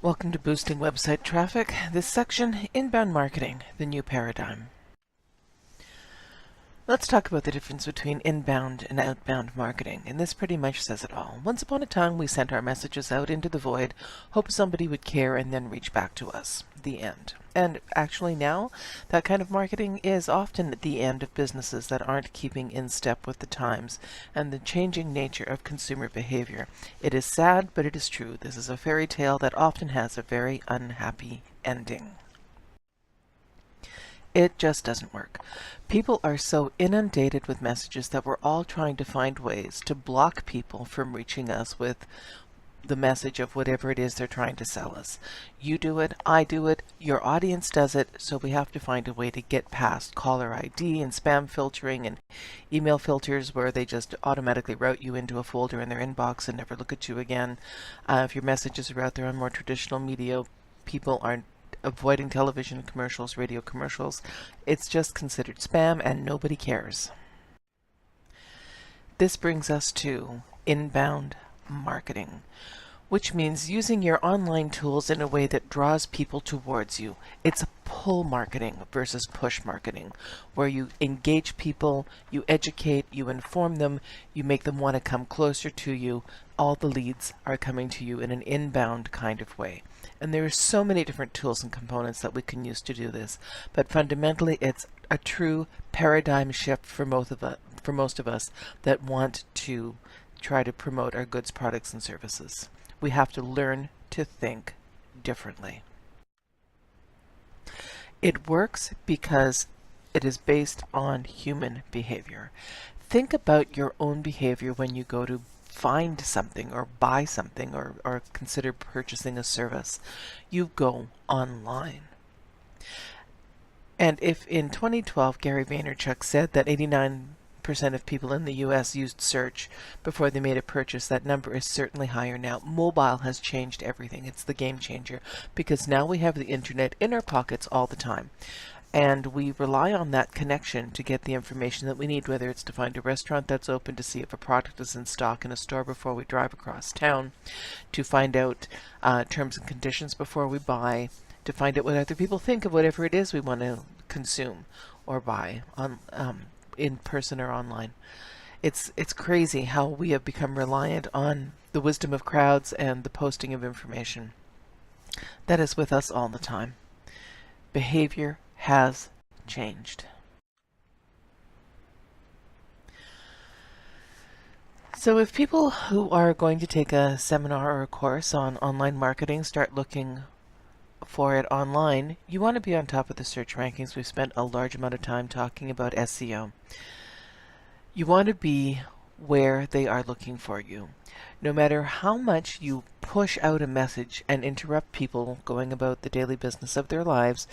Welcome to Boosting Website Traffic. This section, Inbound Marketing, the New Paradigm. Let's talk about the difference between inbound and outbound marketing, and this pretty much says it all. Once upon a time, we sent our messages out into the void, hope somebody would care, and then reach back to us. The end. And actually now, that kind of marketing is often at the end of businesses that aren't keeping in step with the times and the changing nature of consumer behavior. It is sad, but it is true. This is a fairy tale that often has a very unhappy ending. It just doesn't work. People are so inundated with messages that we're all trying to find ways to block people from reaching us with the message of whatever it is they're trying to sell us. You do it, I do it, your audience does it, so we have to find a way to get past caller ID and spam filtering and email filters where they just automatically route you into a folder in their inbox and never look at you again. If your messages are out there on more traditional media, people aren't avoiding television commercials, radio commercials. It's just considered spam and nobody cares. This brings us to inbound marketing, which means using your online tools in a way that draws people towards you. It's pull marketing versus push marketing, where you engage people, you educate, you inform them, you make them want to come closer to you. All the leads are coming to you in an inbound kind of way. And there are so many different tools and components that we can use to do this, but fundamentally it's a true paradigm shift for most of us that want to try to promote our goods, products, and services. We have to learn to think differently. It works because it is based on human behavior. Think about your own behavior when you go to find something or buy something or consider purchasing a service. You go online. And if in 2012 Gary Vaynerchuk said that 89% of people in the US used search before they made a purchase, that number is certainly higher now. Mobile has changed everything. It's the game changer because now we have the internet in our pockets all the time. And we rely on that connection to get the information that we need, whether it's to find a restaurant that's open, to see if a product is in stock in a store before we drive across town, to find out terms and conditions before we buy, to find out what other people think of whatever it is we want to consume or buy on in person or online. It's crazy how we have become reliant on the wisdom of crowds and the posting of information. That is with us all the time. Behavior has changed. So if people who are going to take a seminar or a course on online marketing start looking for it online, you want to be on top of the search rankings. We've spent a large amount of time talking about SEO. You want to be where they are looking for you. No matter how much you push out a message and interrupt people going about the daily business of their lives,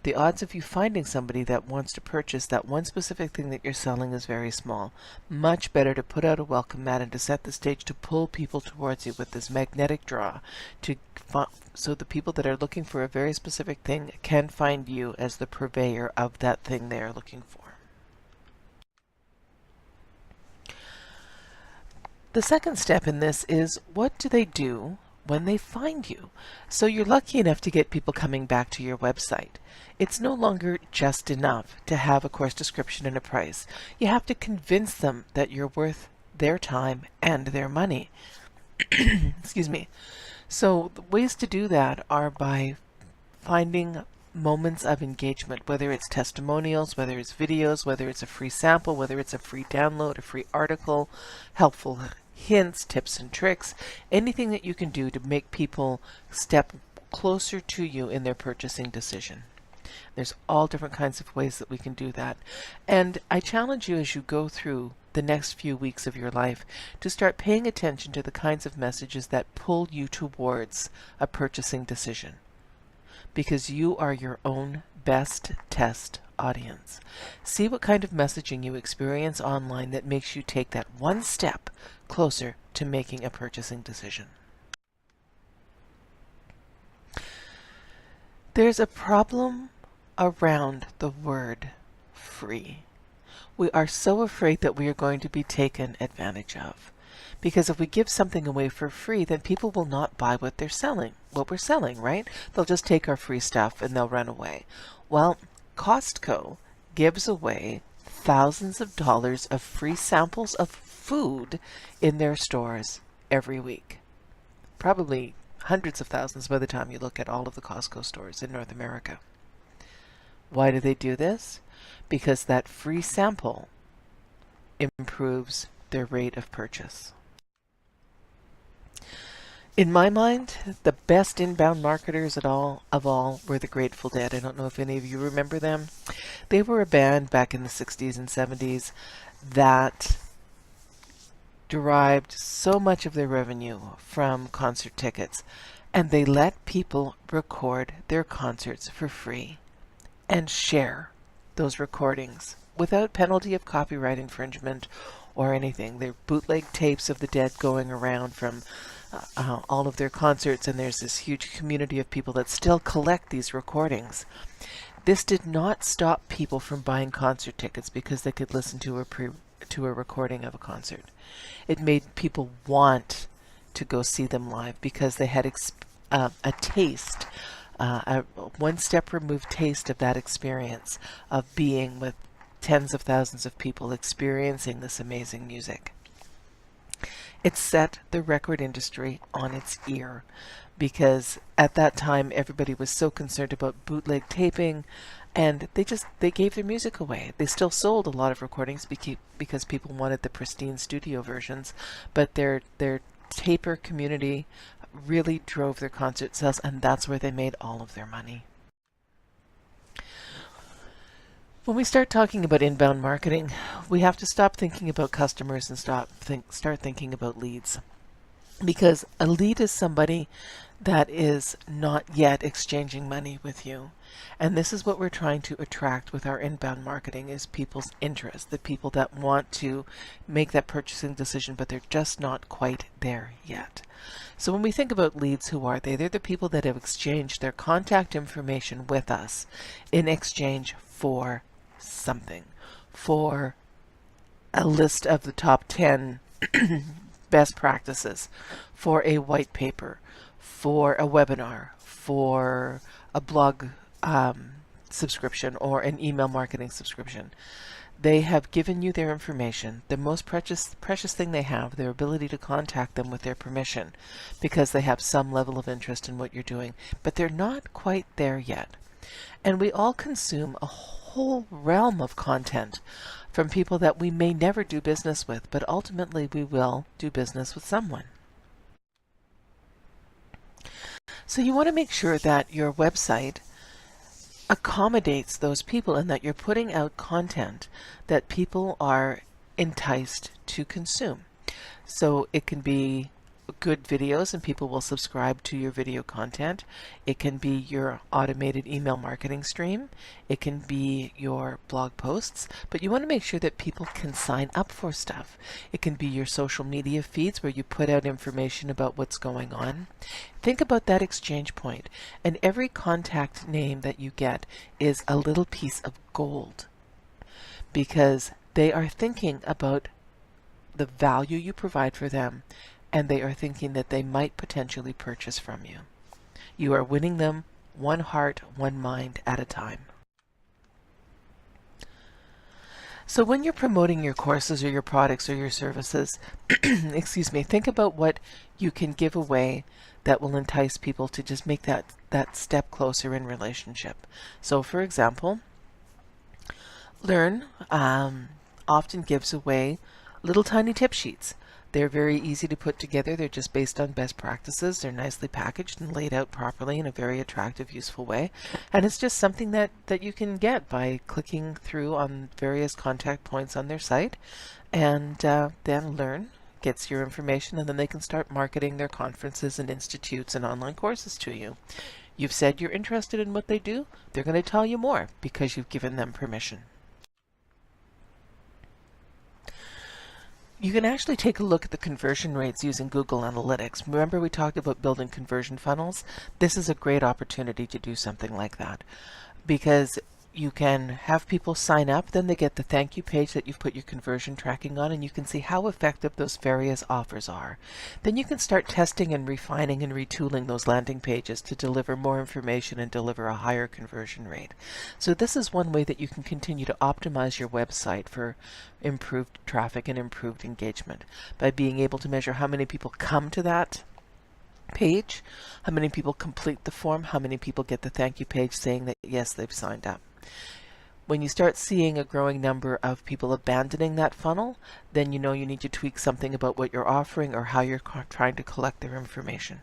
the odds of you finding somebody that wants to purchase that one specific thing that you're selling is very small. Much better to put out a welcome mat and to set the stage to pull people towards you with this magnetic draw, so the people that are looking for a very specific thing can find you as the purveyor of that thing they are looking for. The second step in this is, what do they do when they find you? So you're lucky enough to get people coming back to your website. It's no longer just enough to have a course description and a price. You have to convince them that you're worth their time and their money. Excuse me. So the ways to do that are by finding moments of engagement, whether it's testimonials, whether it's videos, whether it's a free sample, whether it's a free download, a free article, helpful hints, tips and tricks, anything that you can do to make people step closer to you in their purchasing decision. There's all different kinds of ways that we can do that. And I challenge you as you go through the next few weeks of your life to start paying attention to the kinds of messages that pull you towards a purchasing decision. Because you are your own best test audience. See what kind of messaging you experience online that makes you take that one step closer to making a purchasing decision. There's a problem around the word free. We are so afraid that we are going to be taken advantage of. Because if we give something away for free, then people will not buy what we're selling, right? They'll just take our free stuff and they'll run away. Well, Costco gives away thousands of dollars of free samples of food in their stores every week. Probably hundreds of thousands by the time you look at all of the Costco stores in North America. Why do they do this? Because that free sample improves their rate of purchase. In my mind, the best inbound marketers of all were the Grateful Dead. I don't know if any of you remember them. They were a band back in the 60s and 70s that derived so much of their revenue from concert tickets, and they let people record their concerts for free and share those recordings without penalty of copyright infringement or anything. They're bootleg tapes of the Dead going around from all of their concerts, and there's this huge community of people that still collect these recordings. This did not stop people from buying concert tickets because they could listen to a recording of a concert. It made people want to go see them live because they had a taste, a one-step removed taste of that experience of being with tens of thousands of people experiencing this amazing music. It set the record industry on its ear because at that time everybody was so concerned about bootleg taping, and they gave their music away. They still sold a lot of recordings because people wanted the pristine studio versions, but their taper community really drove their concert sales, and that's where they made all of their money. When we start talking about inbound marketing, we have to stop thinking about customers and start thinking about leads. Because a lead is somebody that is not yet exchanging money with you. And this is what we're trying to attract with our inbound marketing, is people's interest, the people that want to make that purchasing decision, but they're just not quite there yet. So when we think about leads, who are they? They're the people that have exchanged their contact information with us in exchange for something, for a list of the top 10 best practices, for a white paper, for a webinar, for a blog subscription, or an email marketing subscription. They have given you their information, the most precious thing they have, their ability to contact them with their permission, because they have some level of interest in what you're doing, but they're not quite there yet. And we all consume a whole realm of content from people that we may never do business with, but ultimately we will do business with someone. So you want to make sure that your website accommodates those people and that you're putting out content that people are enticed to consume. So it can be good videos and people will subscribe to your video content. It can be your automated email marketing stream. It can be your blog posts, but you want to make sure that people can sign up for stuff. It can be your social media feeds where you put out information about what's going on. Think about that exchange point, and every contact name that you get is a little piece of gold because they are thinking about the value you provide for them, and they are thinking that they might potentially purchase from you. You are winning them one heart, one mind at a time. So when you're promoting your courses or your products or your services, excuse me, think about what you can give away that will entice people to just make that step closer in relationship. So for example, Learn often gives away little tiny tip sheets. They're very easy to put together. They're just based on best practices. They're nicely packaged and laid out properly in a very attractive, useful way. And it's just something that you can get by clicking through on various contact points on their site. And then Learn gets your information, and then they can start marketing their conferences and institutes and online courses to you. You've said you're interested in what they do. They're going to tell you more because you've given them permission. You can actually take a look at the conversion rates using Google Analytics. Remember we talked about building conversion funnels? This is a great opportunity to do something like that because You can have people sign up, then they get the thank you page that you've put your conversion tracking on, and you can see how effective those various offers are. Then you can start testing and refining and retooling those landing pages to deliver more information and deliver a higher conversion rate. So this is one way that you can continue to optimize your website for improved traffic and improved engagement, by being able to measure how many people come to that page, how many people complete the form, how many people get the thank you page saying that yes, they've signed up. When you start seeing a growing number of people abandoning that funnel, then you know you need to tweak something about what you're offering or how you're trying to collect their information.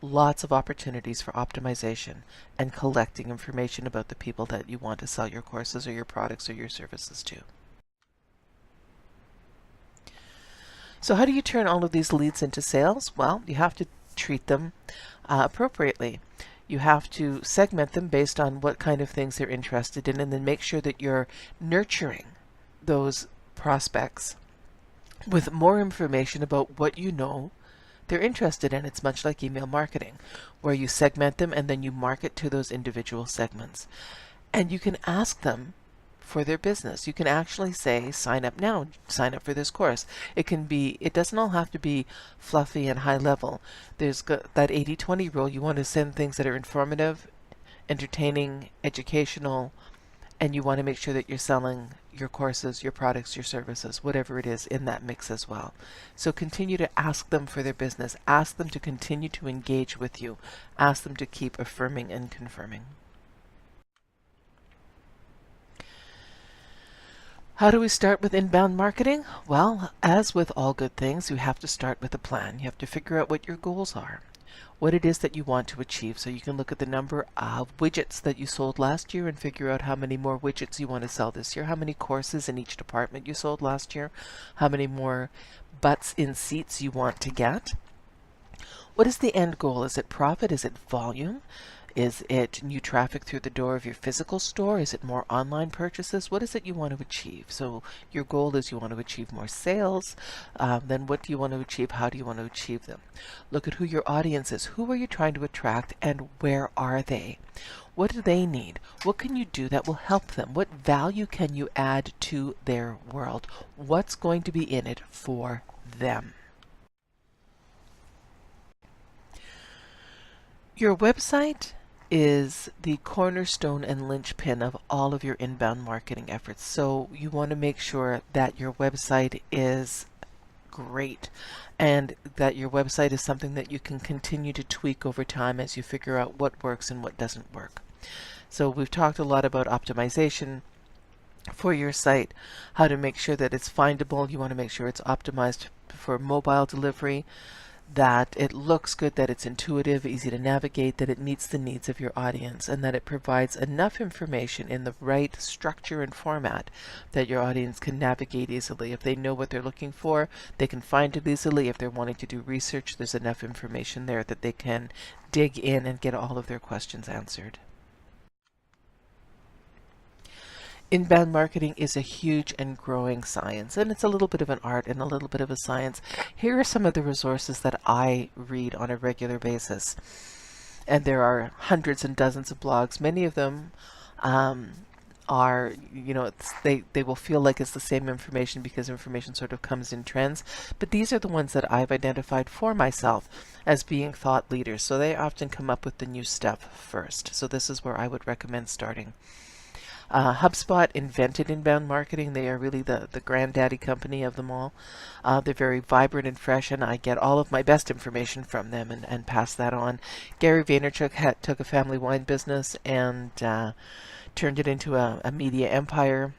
Lots of opportunities for optimization and collecting information about the people that you want to sell your courses or your products or your services to. So how do you turn all of these leads into sales? Well, you have to treat them appropriately. You have to segment them based on what kind of things they're interested in, and then make sure that you're nurturing those prospects with more information about what you know they're interested in. It's much like email marketing, where you segment them and then you market to those individual segments. And you can ask them for their business. You can actually say, sign up now, sign up for this course. It doesn't all have to be fluffy and high level. There's that 80-20 rule. You want to send things that are informative, entertaining, educational, and you want to make sure that you're selling your courses, your products, your services, whatever it is, in that mix as well. So continue to ask them for their business. Ask them to continue to engage with you. Ask them to keep affirming and confirming. How do we start with inbound marketing? Well, as with all good things, you have to start with a plan. You have to figure out what your goals are, what it is that you want to achieve. So you can look at the number of widgets that you sold last year and figure out how many more widgets you want to sell this year, how many courses in each department you sold last year, how many more butts in seats you want to get. What is the end goal? Is it profit? Is it volume? Is it new traffic through the door of your physical store? Is it more online purchases? What is it you want to achieve? So your goal is you want to achieve more sales. Then what do you want to achieve? How do you want to achieve them? Look at who your audience is. Who are you trying to attract, and where are they? What do they need? What can you do that will help them? What value can you add to their world? What's going to be in it for them? Your website is the cornerstone and linchpin of all of your inbound marketing efforts. So you want to make sure that your website is great and that your website is something that you can continue to tweak over time as you figure out what works and what doesn't work. So we've talked a lot about optimization for your site, how to make sure that it's findable. You want to make sure it's optimized for mobile delivery, that it looks good, that it's intuitive, easy to navigate, that it meets the needs of your audience, and that it provides enough information in the right structure and format that your audience can navigate easily. If they know what they're looking for, they can find it easily. If they're wanting to do research, there's enough information there that they can dig in and get all of their questions answered. Inbound marketing is a huge and growing science, and it's a little bit of an art and a little bit of a science. Here are some of the resources that I read on a regular basis. And there are hundreds and dozens of blogs. Many of them are, they will feel like it's the same information because information sort of comes in trends. But these are the ones that I've identified for myself as being thought leaders. So they often come up with the new stuff first. So this is where I would recommend starting. HubSpot invented inbound marketing. They are really the granddaddy company of them all. They're very vibrant and fresh, and I get all of my best information from them and pass that on. Gary Vaynerchuk took a family wine business and turned it into a media empire.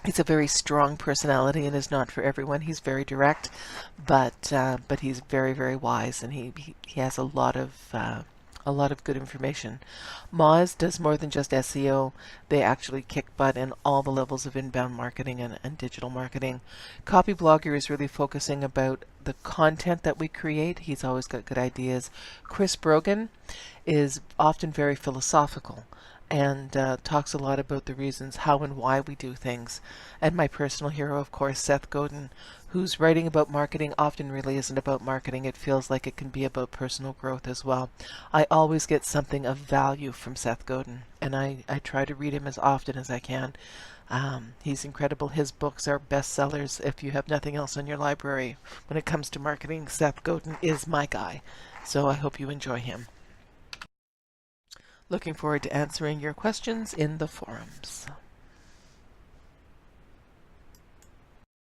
He's a very strong personality and is not for everyone. He's very direct, but he's very, very wise, and he has a lot of good information. Moz does more than just SEO. They actually kick butt in all the levels of inbound marketing and digital marketing. Copyblogger is really focusing about the content that we create. He's always got good ideas. Chris Brogan is often very philosophical and talks a lot about the reasons how and why we do things. And my personal hero, of course, Seth Godin, whose writing about marketing often really isn't about marketing. It feels like it can be about personal growth as well. I always get something of value from Seth Godin, and I try to read him as often as I can. He's incredible. His books are bestsellers. If you have nothing else in your library when it comes to marketing, Seth Godin is my guy. So I hope you enjoy him. Looking forward to answering your questions in the forums.